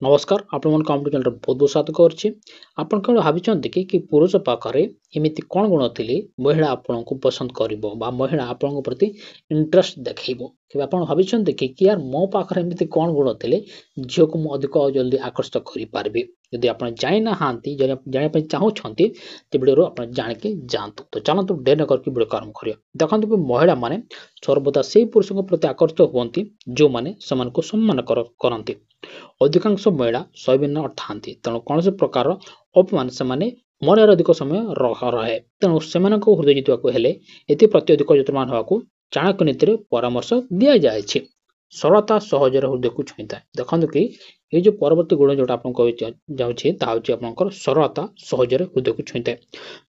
नमस्कार आपण कॉम्पिटिशन बहुत बहुत स्वागत करुच्ची आपण कौन भाई कि पुरुष पाखे एमती कौन गुण थी महिला आपण को पसंद कर महिला आपण प्रति इंटरेस्ट देखब कि आप भाई कि यार मो पाखे एमती कौन गुण थे झील को अधिक जल्दी आकर्षित करें यदि आप जाना जानापी चाहते वीडियो आप जाणिकी जातु तो चलतु डे न करके वीडियो आरंभ करिया देखते कि महिला माने सर्वदा से पुरुषों प्रति आकर्षित हुए जो मैंने को सम्मान करती अधिकांश महिला सौभिन्न थांती तेणु कौन से प्रकार अपमान से मन अधिक समय रहे तेणु से हृदय जीतवा हेले एप्रति अधिक यत्नवान होगा चाणक्य नीति परामर्श दि जाए सरलता सहजर हृदय को छुई था देखते कि ये जो परवर्ती गुण जो आप सरलता सहजर हृदय को छुई था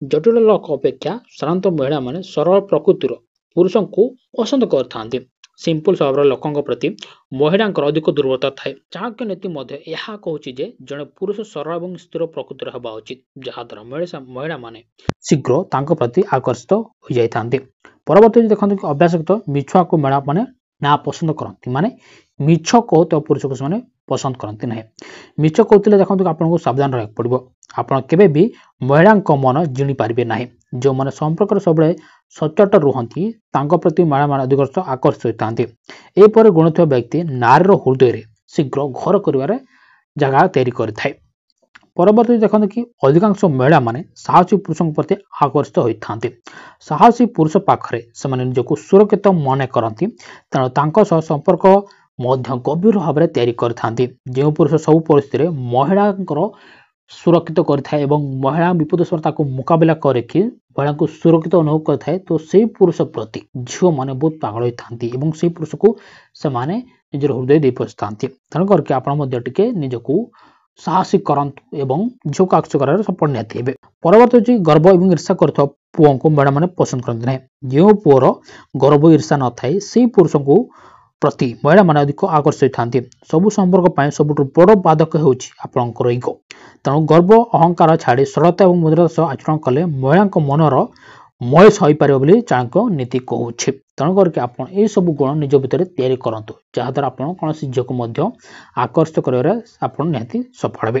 जटिल लोक अपेक्षा साधारणत महिला माने सरल प्रकृतिर पुरुषों को पसंद करते सिंपल स्वभाव लोकों प्रति महिला अधिक दुर्बलता थाए चाणक्य नीति कहूँ जड़े पुरुष सरल और स्थिर प्रकृतिर हवा उचित जहाद्वारा महिला माने शीघ्र प्रति आकर्षित हो जाते परवर्ती देखते कि अभ्यासगत मिछुआ को महिला माने ना पसंद करती माने मिछ कहते पुरुष को से पसंद करती ना मिछ कहते देखते आपको सावधान रहा पड़ो आपड़ के महिला मन जिणी पारे ना जो मैंने संपर्क सब सचोट रुहति प्रति महिला मान अधिक आकर्षित होती एपर गुण थी व्यक्ति नारी हृदय शीघ्र घर कर जगह तैयारी करें परवर्ती देखते कि अधिकांश महिला माने साहसी पुरुषों प्रति आकर्षित होती साहसी पुरुष पाखे से निजक सुरक्षित मन करती तेणु संपर्क गभीर भाव में तैयारी करते जो पुरुष सब परिस्थिति महिला सुरक्षित करें महिला विपद समय मुकाबला करके महिला को सुरक्षित अनुभव करें तो से पुरुष प्रति झील मैंने बहुत पागल होती से पुरुष को निजर हृदय दे पहुँचता तेणु करके आपटे निजक साहसी करतु एवं झील को आकर्षित कर सफल निहती परवर्ती हूँ गर्व और ईर्षा कर पुओं को महिला मैंने पसंद करते ना जो पुअर गर्व ईर्षा न थाए से पुरुष को प्रति महिला मैंने अधिक आकर्षित होती सबू संपर्क सबुठ बड़ बाधक होकर ईगो तेणु गर्व अहंकार छाड़ी सरलता और मधुरता सह आचरण कले महिला मनर मय सही पारे चाणक्य नीति कहूँ तेणु करके आप सब गुण निज भितर तैयारी करूँ जहाद्वारा आप कौन झील को आकर्षित कर निहती सफल हे।